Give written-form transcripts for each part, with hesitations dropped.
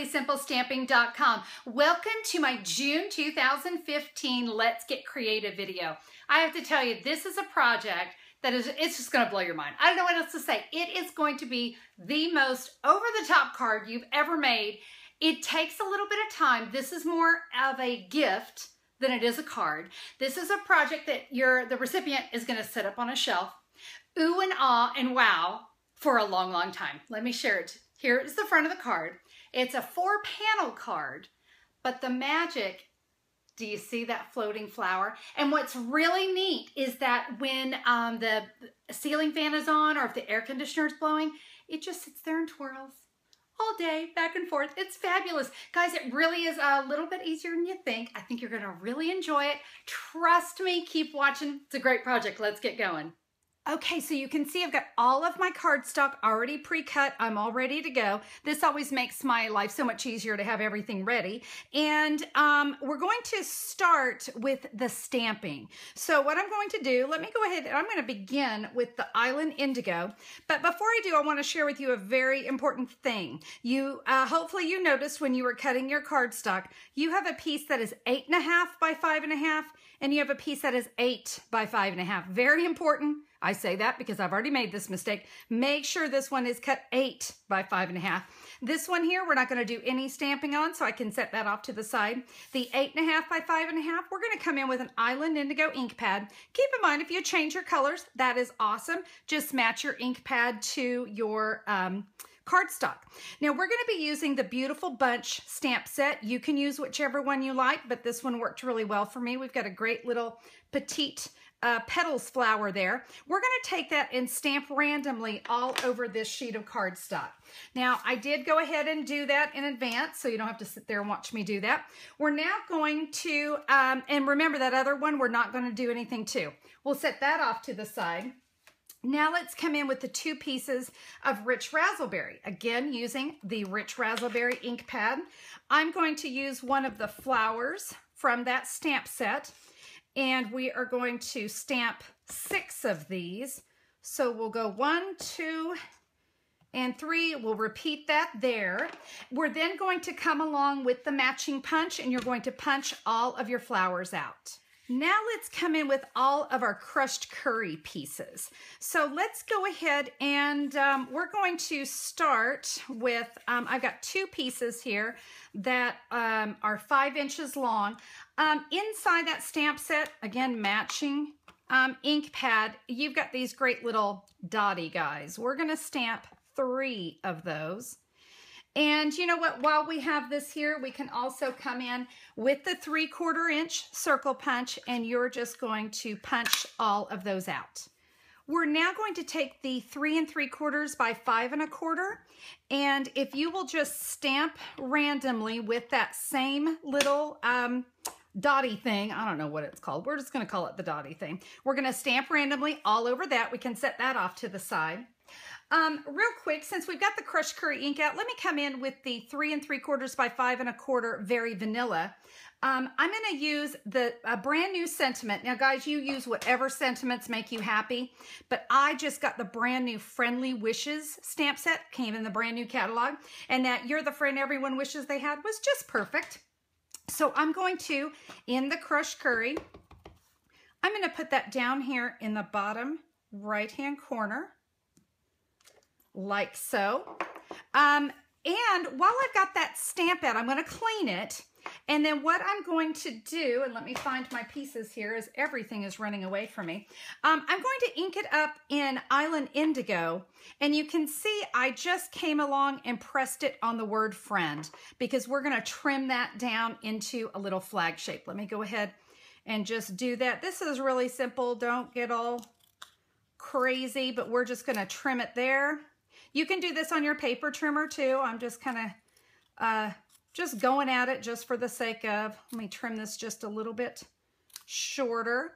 SimplySimpleStamping.com. Welcome to my June 2015 Let's Get Creative video. I have to tell you, this is a project that it's just going to blow your mind. I don't know what else to say. It is going to be the most over-the-top card you've ever made. It takes a little bit of time. This is more of a gift than it is a card. This is a project that the recipient is going to set up on a shelf, ooh and ah and wow, for a long, long time. Let me share it. Here is the front of the card. It's a 4-panel card, but the magic, do you see that floating flower? And what's really neat is that when the ceiling fan is on or if the air conditioner is blowing, it just sits there and twirls all day, back and forth. It's fabulous. Guys, it really is a little bit easier than you think. I think you're gonna really enjoy it. Trust me, keep watching. It's a great project. Let's get going. Okay, so you can see I've got all of my cardstock already pre-cut. I'm all ready to go. This always makes my life so much easier to have everything ready. And we're going to start with the stamping. So what I'm going to do, let me go ahead and I'm going to begin with the Island Indigo. But before I do, I want to share with you a very important thing. You hopefully you noticed when you were cutting your cardstock, you have a piece that is 8.5 by 5.5, and you have a piece that is 8 by 5.5. Very important. I say that because I've already made this mistake. Make sure this one is cut 8 by 5.5. This one here, we're not going to do any stamping on, so I can set that off to the side. The 8.5 by 5.5, we're going to come in with an Island Indigo ink pad. Keep in mind, if you change your colors, that is awesome. Just match your ink pad to your cardstock. Now we're going to be using the Beautiful Bunch stamp set. You can use whichever one you like, but this one worked really well for me. We've got a great little petite petals flower there. We're going to take that and stamp randomly all over this sheet of cardstock. Now, I did go ahead and do that in advance, so you don't have to sit there and watch me do that. We're now going to, and remember that other one, we're not going to do anything to. We'll set that off to the side. Now let's come in with the 2 pieces of Rich Razzleberry. Again, using the Rich Razzleberry ink pad. I'm going to use one of the flowers from that stamp set. And we are going to stamp 6 of these. So we'll go 1, 2, and 3. We'll repeat that there. We're then going to come along with the matching punch, and you're going to punch all of your flowers out. Now let's come in with all of our crushed curry pieces. So let's go ahead and we're going to start with, I've got 2 pieces here that are 5 inches long. Inside that stamp set, again, matching ink pad, you've got these great little dotty guys. We're gonna stamp 3 of those. And you know what, while we have this here, we can also come in with the 3/4 inch circle punch, and you're just going to punch all of those out. We're now going to take the 3 3/4 by 5 1/4, and if you will just stamp randomly with that same little dotty thing, I don't know what it's called. We're just going to call it the dotty thing. We're going to stamp randomly all over that. We can set that off to the side. Real quick, since we've got the crushed curry ink out, let me come in with the 3 3/4 by 5 1/4 Very Vanilla. I'm going to use the brand new sentiment. Now, guys, you use whatever sentiments make you happy, but I just got the brand new Friendly Wishes stamp set. Came in the brand new catalog, and that You're the Friend Everyone Wishes They Had was just perfect. So I'm going to, in the crushed curry, I'm going to put that down here in the bottom right-hand corner, like so. And while I've got that stamp out, I'm going to clean it. And then what I'm going to do, and let me find my pieces here as everything is running away from me. I'm going to ink it up in Island Indigo. And you can see I just came along and pressed it on the word friend, because we're going to trim that down into a little flag shape. Let me go ahead and just do that. This is really simple. Don't get all crazy, but we're just going to trim it there. You can do this on your paper trimmer too. I'm just kind of just going at it just for the sake of, let me trim this just a little bit shorter.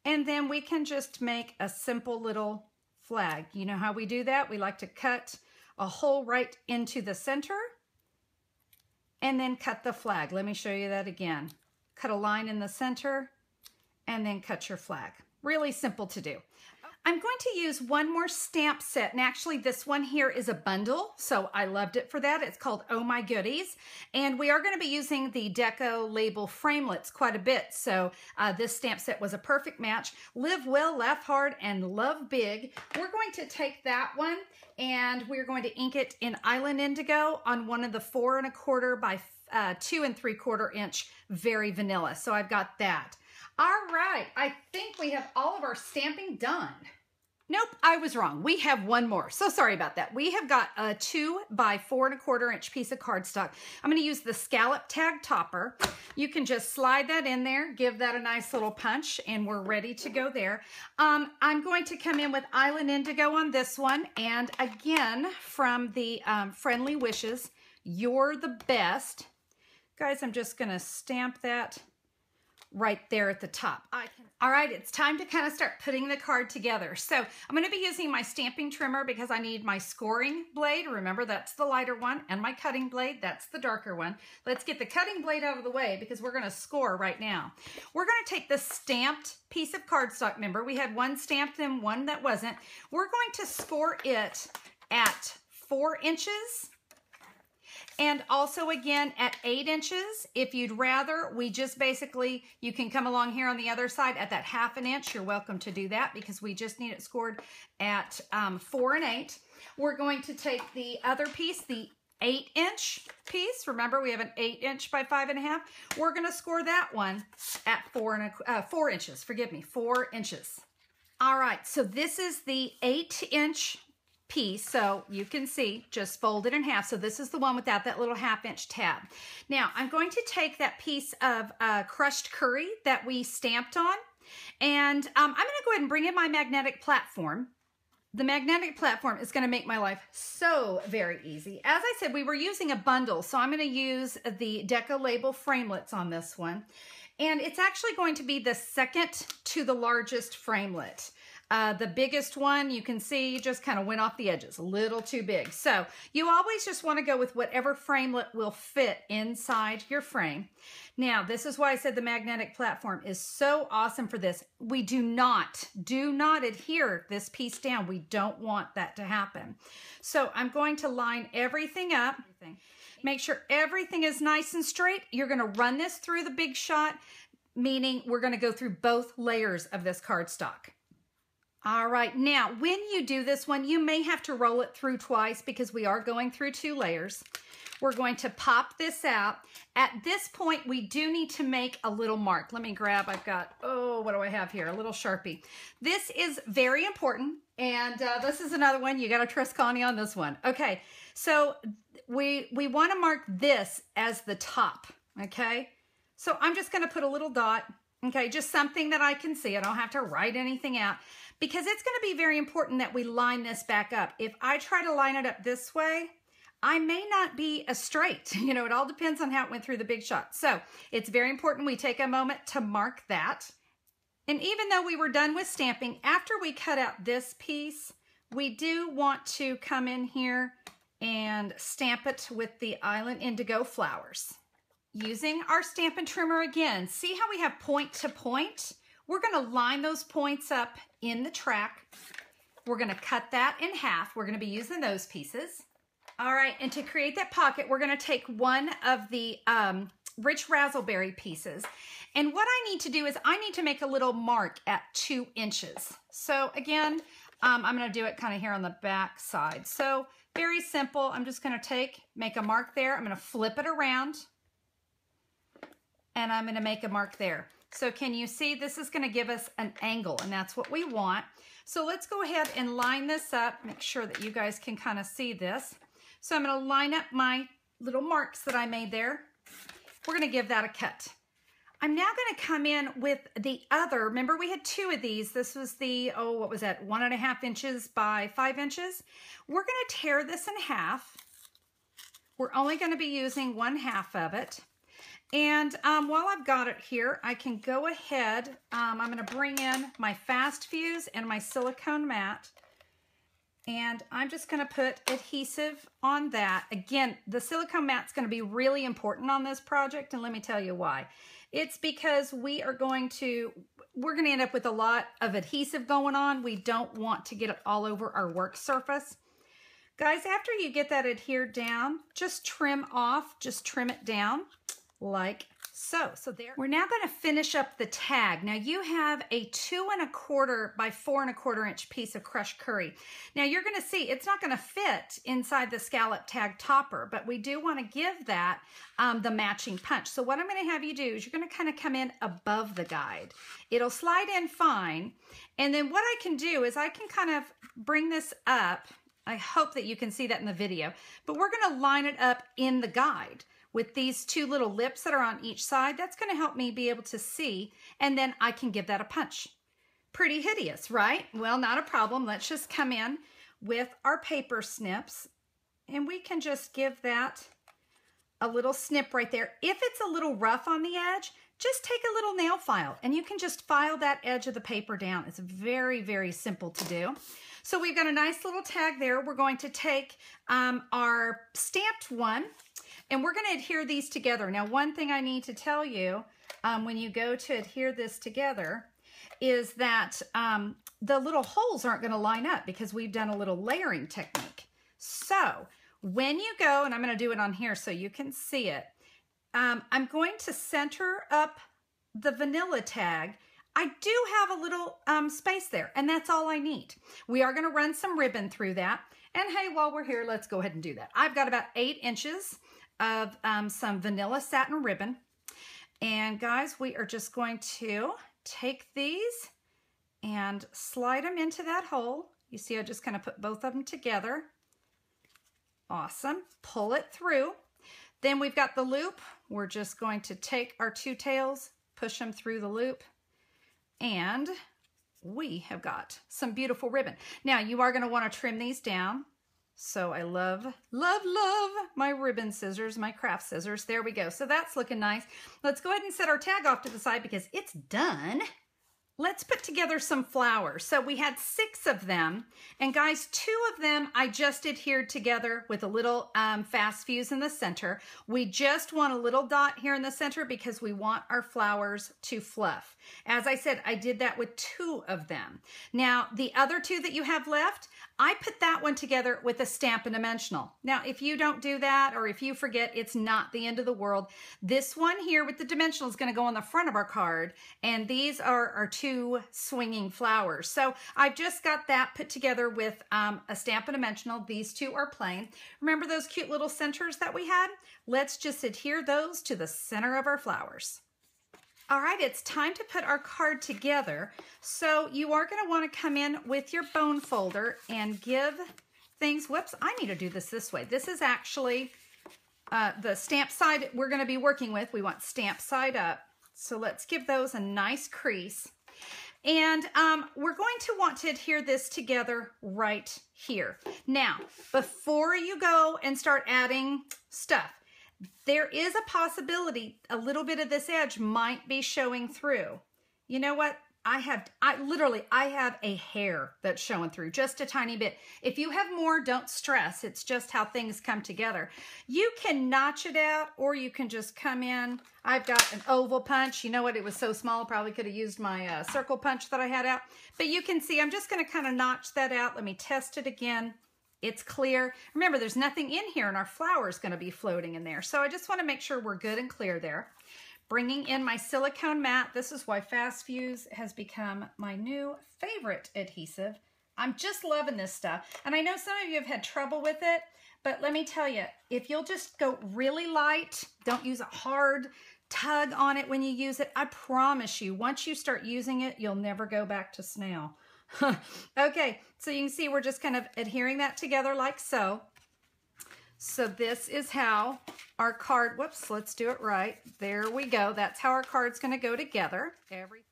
And then we can just make a simple little flag. You know how we do that? We like to cut a hole right into the center and then cut the flag. Let me show you that again. Cut a line in the center and then cut your flag. Really simple to do. I'm going to use one more stamp set, and actually this one here is a bundle, so I loved it for that. It's called Oh My Goodies, and we are going to be using the Deco label framelits quite a bit, so this stamp set was a perfect match. Live well, laugh hard, and love big. We're going to take that one, and we're going to ink it in Island Indigo on one of the 4 1/4 by 2 3/4 inch Very Vanilla. So I've got that. All right, I think we have all of our stamping done. Nope, I was wrong. We have one more. So sorry about that. We have got a 2 by 4 1/4 inch piece of cardstock. I'm going to use the scallop tag topper. You can just slide that in there, give that a nice little punch, and we're ready to go there. I'm going to come in with Island Indigo on this one, and again from the Friendly Wishes, You're the Best. Guys, I'm just going to stamp that right there at the top. All right, it's time to kind of start putting the card together. So I'm going to be using my stamping trimmer because I need my scoring blade. Remember, that's the lighter one, and my cutting blade, that's the darker one. Let's get the cutting blade out of the way because we're going to score right now. We're going to take the stamped piece of cardstock. Remember, we had one stamped and one that wasn't. We're going to score it at 4 inches. And also again at 8 inches. If you'd rather, we just basically, you can come along here on the other side at that 1/2 inch. You're welcome to do that because we just need it scored at 4 and 8. We're going to take the other piece, the 8 inch piece. Remember, we have an 8 inch by 5 1/2. We're going to score that one at 4 inches. Forgive me, 4 inches. All right, so this is the 8 inch piece, so you can see just fold it in half. So this is the one without that little 1/2 inch tab. Now I'm going to take that piece of crushed curry that we stamped on, and I'm going to go ahead and bring in my magnetic platform. The magnetic platform is going to make my life so very easy. As I said, we were using a bundle, so I'm going to use the Deco label framelits on this one, and it's actually going to be the second to the largest framelit. The biggest one, you can see, just kind of went off the edges, a little too big. So you always just want to go with whatever framelit will fit inside your frame. Now, this is why I said the magnetic platform is so awesome for this. We do not adhere this piece down. We don't want that to happen. So I'm going to line everything up. Make sure everything is nice and straight. You're going to run this through the Big Shot, meaning we're going to go through both layers of this cardstock. All right, now when you do this one, you may have to roll it through twice because we are going through 2 layers. We're going to pop this out. At this point, we do need to make a little mark. Let me grab, I've got, oh, what do I have here? A little Sharpie. This is very important, and this is another one. You got to trust Connie on this one. Okay, so we want to mark this as the top, okay? So I'm just going to put a little dot, okay, just something that I can see. I don't have to write anything out, because it's going to be very important that we line this back up. If I try to line it up this way, I may not be as straight. You know, it all depends on how it went through the Big Shot. So it's very important we take a moment to mark that. And even though we were done with stamping, after we cut out this piece, we do want to come in here and stamp it with the Island Indigo flowers. Using our Stampin' Trimmer again, see how we have point to point? We're going to line those points up in the track. We're going to cut that in half. We're going to be using those pieces. All right, and to create that pocket, we're going to take one of the Rich Razzleberry pieces. And what I need to do is I need to make a little mark at 2 inches. So again, I'm going to do it kind of here on the back side. So very simple. I'm just going to make a mark there. I'm going to flip it around, and I'm going to make a mark there. So can you see this is going to give us an angle, and that's what we want. So let's go ahead and line this up, make sure that you guys can kind of see this. So I'm going to line up my little marks that I made there. We're going to give that a cut. I'm now going to come in with the other, remember we had 2 of these. This was the, oh, what was that, 1 1/2 inches by 5 inches. We're going to tear this in half. We're only going to be using 1/2 of it. And while I've got it here, I can go ahead, I'm going to bring in my Fast Fuse and my silicone mat. And I'm just going to put adhesive on that. Again, the silicone mat's going to be really important on this project, and let me tell you why. It's because we're going to end up with a lot of adhesive going on. We don't want to get it all over our work surface. Guys, after you get that adhered down, just trim it down like so. So there. We're now going to finish up the tag. Now you have a 2 1/4 by 4 1/4 inch piece of crushed curry. Now you're going to see it's not going to fit inside the scallop tag topper, but we do want to give that the matching punch. So what I'm going to have you do is you're going to kind of come in above the guide. It'll slide in fine. And then what I can do is I can kind of bring this up. I hope that you can see that in the video, but we're going to line it up in the guide with these 2 little lips that are on each side. That's going to help me be able to see, and then I can give that a punch. Pretty hideous, right? Well, not a problem. Let's just come in with our paper snips, and we can just give that a little snip right there. If it's a little rough on the edge, just take a little nail file, and you can just file that edge of the paper down. It's very, very simple to do. So we've got a nice little tag there. We're going to take our stamped one, and we're going to adhere these together. Now, one thing I need to tell you when you go to adhere this together is that the little holes aren't going to line up because we've done a little layering technique. So when you go, and I'm going to do it on here so you can see it, I'm going to center up the vanilla tag. I do have a little space there, and that's all I need. We are going to run some ribbon through that. And hey, while we're here, let's go ahead and do that. I've got about 8 inches of some vanilla satin ribbon. And guys, we are just going to take these and slide them into that hole. You see, I just kind of put both of them together. Awesome. Pull it through. Then we've got the loop. We're just going to take our 2 tails, push them through the loop, and we have got some beautiful ribbon. Now, you are going to want to trim these down. So I love, love, love my ribbon scissors, my craft scissors. There we go. So that's looking nice. Let's go ahead and set our tag off to the side because it's done. Let's put together some flowers. So we had 6 of them, and guys, 2 of them I just adhered together with a little fast fuse in the center. We just want a little dot here in the center because we want our flowers to fluff. As I said, I did that with 2 of them. Now, the other 2 that you have left, I put that one together with a Stampin' Dimensional. Now, if you don't do that, or if you forget, it's not the end of the world. This one here with the dimensional is going to go on the front of our card, and these are our 2 swinging flowers. So I've just got that put together with a Stampin' Dimensional. These 2 are plain. Remember those cute little centers that we had? Let's just adhere those to the center of our flowers. All right, it's time to put our card together. So you are going to want to come in with your bone folder and give things, whoops, I need to do this way. This is actually the stamp side we're going to be working with. We want stamp side up. So let's give those a nice crease. And we're going to want to adhere this together right here. Now, before you go and start adding stuff, there is a possibility a little bit of this edge might be showing through. You know what? I have a hair that's showing through, just a tiny bit. If you have more, don't stress. It's just how things come together. You can notch it out, or you can just come in. I've got an oval punch. You know what? It was so small, probably could have used my circle punch that I had out. But you can see, I'm just going to kind of notch that out. Let me test it again. It's clear. Remember, there's nothing in here, and our flower is going to be floating in there. So I just want to make sure we're good and clear there. Bringing in my silicone mat. This is why Fast Fuse has become my new favorite adhesive. I'm just loving this stuff. And I know some of you have had trouble with it, but let me tell you, if you'll just go really light, don't use a hard tug on it when you use it, I promise you, once you start using it, you'll never go back to snail. Okay, so you can see we're just kind of adhering that together like so. So this is how our card, whoops, let's do it right. There we go. That's how our card's going to go together.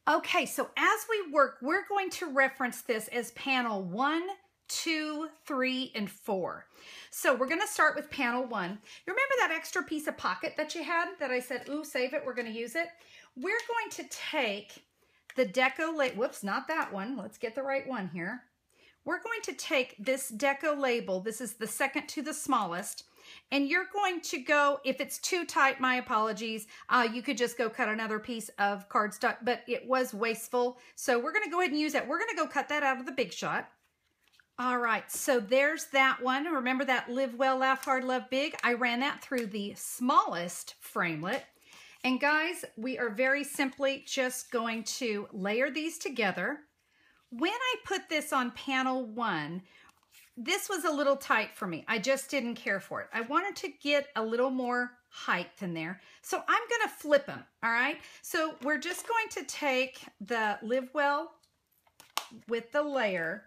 Okay, so as we work, we're going to reference this as panel 1, 2, 3, and 4. So we're going to start with panel 1. You remember that extra piece of pocket that you had that I said, ooh, save it, we're going to use it? We're going to take the whoops, not that one. Let's get the right one here. we're going to take this deco label. This is the second to the smallest. And you're going to go, if it's too tight, my apologies, you could just go cut another piece of cardstock, but it was wasteful. So we're going to go ahead and use that. We're going to go cut that out of the Big Shot. All right, so there's that one. Remember that Live Well, Laugh Hard, Love Big? I ran that through the smallest framelit. And guys, we are very simply just going to layer these together. When I put this on panel 1, this was a little tight for me. I just didn't care for it. I wanted to get a little more height in there. So I'm going to flip them, all right? So we're just going to take the Live Well with the layer,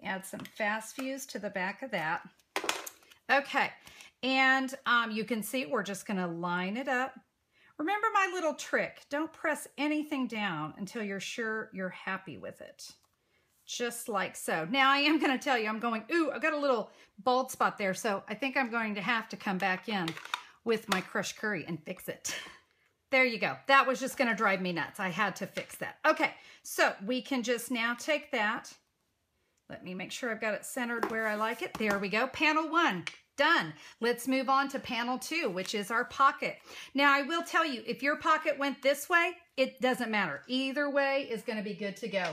add some fast fuse to the back of that. Okay, and you can see we're just going to line it up. Remember my little trick. Don't press anything down until you're sure you're happy with it. Just like so. Now I am going to tell you, I'm going, ooh, I've got a little bald spot there, so I think I'm going to have to come back in with my crushed curry and fix it. There you go. That was just going to drive me nuts. I had to fix that. Okay, so we can just now take that. Let me make sure I've got it centered where I like it. There we go. Panel 1. Done. Let's move on to panel 2, which is our pocket. Now, I will tell you, if your pocket went this way, it doesn't matter. Either way is going to be good to go.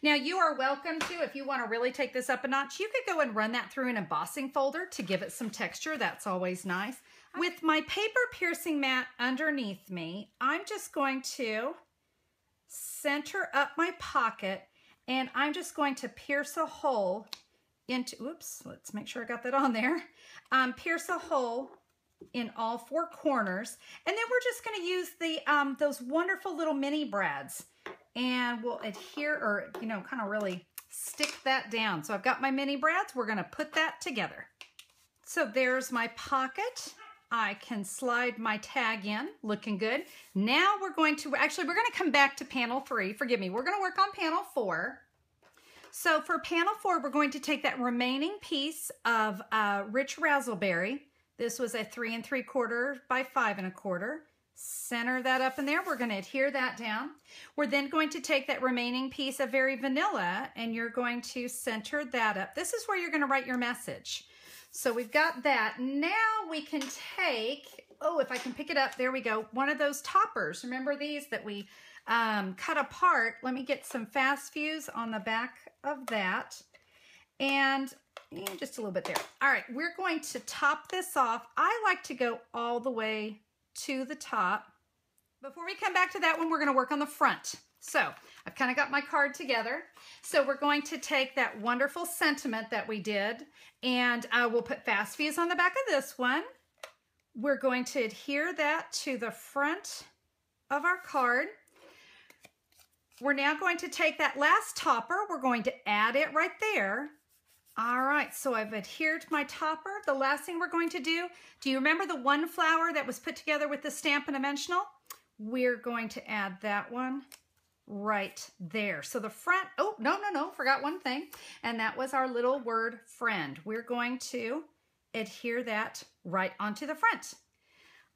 Now, you are welcome to, if you want to really take this up a notch, you could go and run that through an embossing folder to give it some texture. That's always nice. With my paper piercing mat underneath me, I'm just going to center up my pocket, and I'm just going to pierce a hole into, oops, let's make sure I got that on there. Pierce a hole in all 4 corners, and then we're just going to use the those wonderful little mini brads, and we'll adhere, or kind of really stick that down. So I've got my mini brads. We're going to put that together. So there's my pocket. I can slide my tag in, looking good. Now we're going to come back to panel 3. Forgive me. We're going to work on panel 4. So for panel 4, we're going to take that remaining piece of rich razzleberry. This was a 3 3/4 by 5 1/4. Center that up in there. We're going to adhere that down. We're then going to take that remaining piece of very vanilla, and you're going to center that up. This is where you're going to write your message. So we've got that. Now we can take, oh, if I can pick it up, there we go. One of those toppers. Remember these that we cut apart? Let me get some fast fuse on the back of that. And just a little bit there. All right, we're going to top this off. I like to go all the way to the top. Before we come back to that one, we're going to work on the front. So I've kind of got my card together. So we're going to take that wonderful sentiment that we did, and we'll put fast fuse on the back of this one. We're going to adhere that to the front of our card. We're now going to take that last topper. We're going to add it right there. All right, so I've adhered my topper. The last thing we're going to do you remember the one flower that was put together with the Stampin' Dimensional? We're going to add that one right there. So the front, oh, no, forgot one thing. And that was our little word friend. We're going to adhere that right onto the front.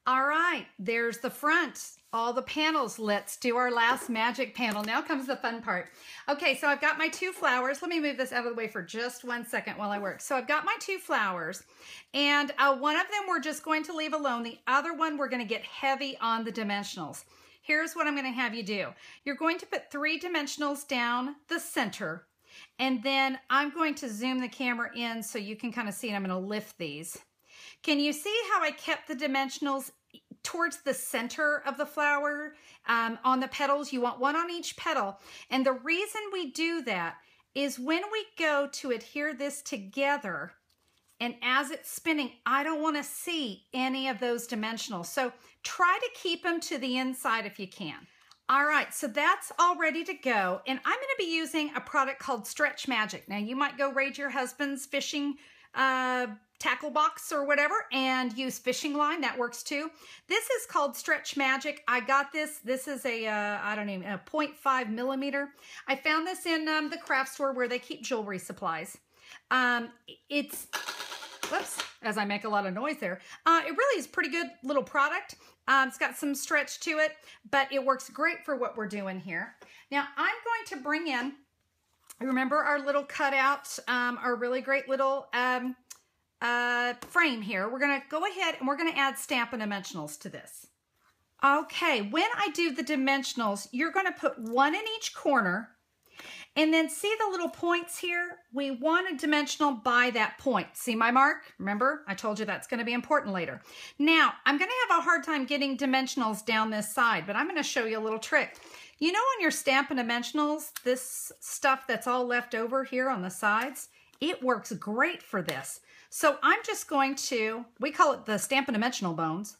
All right, there's the front, all the panels. Let's do our last magic panel. Now comes the fun part. Okay, so I've got my 2 flowers. Let me move this out of the way for just 1 second while I work. So I've got my 2 flowers, and one of them we're just going to leave alone. The other one we're going to get heavy on the dimensionals. Here's what I'm going to have you do. You're going to put 3 dimensionals down the center, and then I'm going to zoom the camera in so you can kind of see it. I'm going to lift these. Can you see how I kept the dimensionals towards the center of the flower on the petals? You want 1 on each petal. And the reason we do that is when we go to adhere this together, and as it's spinning, I don't want to see any of those dimensionals. So try to keep them to the inside if you can. All right, so that's all ready to go. And I'm going to be using a product called Stretch Magic. Now, you might go raid your husband's fishing tackle box or whatever and use fishing line. That works too. This is called Stretch Magic. I got this. This is a 0.5 millimeter. I found this in the craft store where they keep jewelry supplies. Whoops, as I make a lot of noise there. It really is a pretty good little product. It's got some stretch to it, but it works great for what we're doing here. Now I'm going to bring in Remember our little cutout, our really great little frame here. We're going to go ahead and we're going to add Stampin' Dimensionals to this. Okay, when I do the dimensionals, you're going to put one in each corner, and then see the little points here? We want a dimensional by that point. See my mark? Remember, I told you that's going to be important later. Now, I'm going to have a hard time getting dimensionals down this side, but I'm going to show you a little trick. You know on your Stampin' Dimensionals, this stuff that's all left over here on the sides, it works great for this. So I'm just going to, we call it the Stampin' Dimensional bones,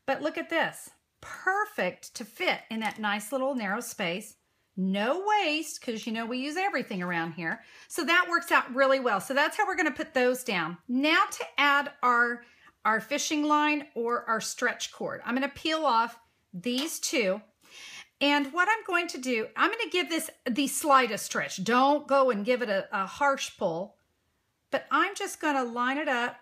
but look at this. Perfect to fit in that nice little narrow space. No waste, because you know we use everything around here. So that works out really well. So that's how we're going to put those down. Now to add our fishing line or our stretch cord. I'm going to peel off these two. And what I'm going to do, I'm going to give this the slightest stretch. Don't go and give it a harsh pull. But I'm just going to line it up.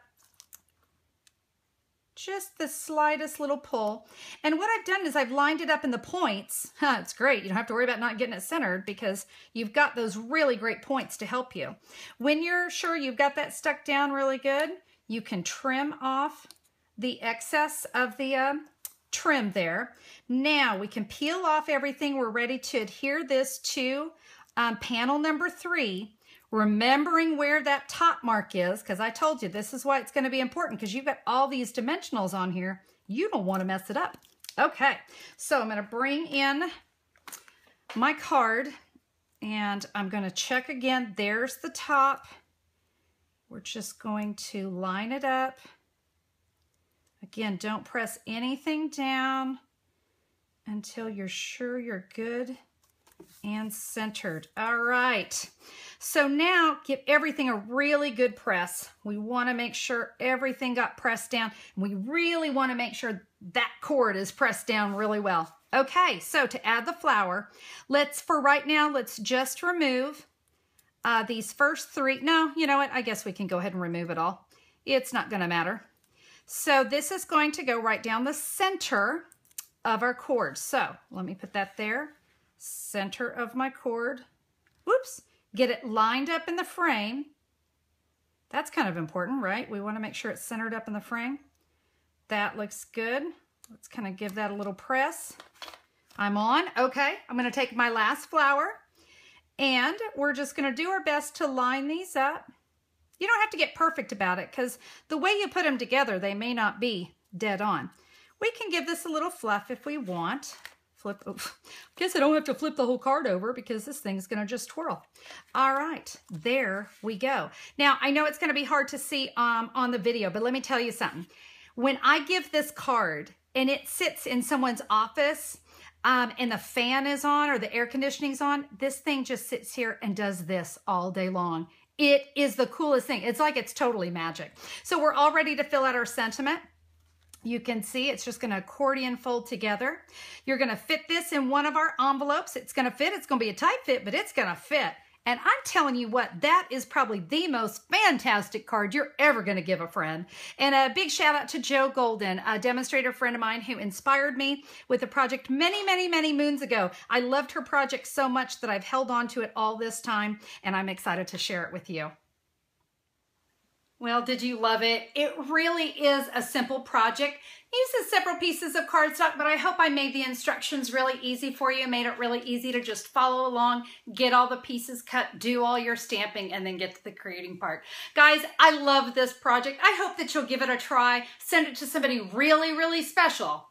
Just the slightest little pull. And what I've done is I've lined it up in the points. It's great. You don't have to worry about not getting it centered because you've got those really great points to help you. When you're sure you've got that stuck down really good, you can trim off the excess of the trim there. Now we can peel off everything. We're ready to adhere this to panel number 3. Remembering where that top mark is, because I told you this is why it's going to be important, because you've got all these dimensionals on here. You don't want to mess it up. Okay, so I'm going to bring in my card, and I'm going to check again. There's the top. We're just going to line it up. Again, don't press anything down until you're sure you're good and centered. All right. So now give everything a really good press. We want to make sure everything got pressed down. We really want to make sure that cord is pressed down really well. Okay, so to add the flower, for right now, let's just remove these first 3. No, you know what? I guess we can go ahead and remove it all. It's not going to matter. So this is going to go right down the center of our cord. So let me put that there. Center of my cord. Whoops. Get it lined up in the frame. That's kind of important, right? We want to make sure it's centered up in the frame. That looks good. Let's kind of give that a little press. I'm on. Okay, I'm going to take my last flower and we're just going to do our best to line these up. You don't have to get perfect about it because the way you put them together, they may not be dead on. We can give this a little fluff if we want. Flip. Oh, guess I don't have to flip the whole card over because this thing's going to just twirl. All right, there we go. Now, I know it's going to be hard to see on the video, but let me tell you something. When I give this card and it sits in someone's office and the fan is on or the air conditioning's on, this thing just sits here and does this all day long. It is the coolest thing. It's like it's totally magic. So we're all ready to fill out our sentiment. You can see it's just going to accordion fold together. You're going to fit this in one of our envelopes. It's going to fit. It's going to be a tight fit, but it's going to fit. And I'm telling you what, that is probably the most fantastic card you're ever going to give a friend. And a big shout out to Joe Golden, a demonstrator friend of mine who inspired me with a project many, many, many moons ago. I loved her project so much that I've held on to it all this time, and I'm excited to share it with you. Well, did you love it? It really is a simple project. Uses several pieces of cardstock, but I hope I made the instructions really easy for you, made it really easy to just follow along, get all the pieces cut, do all your stamping, and then get to the creating part. Guys, I love this project. I hope that you'll give it a try. Send it to somebody really, really special.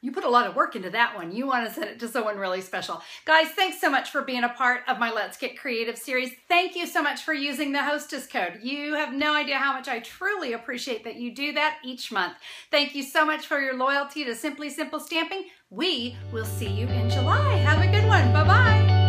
You put a lot of work into that one. You want to send it to someone really special. Guys, thanks so much for being a part of my Let's Get Creative series. Thank you so much for using the Hostess Code. You have no idea how much I truly appreciate that you do that each month. Thank you so much for your loyalty to Simply Simple Stamping. We will see you in July. Have a good one. Bye-bye.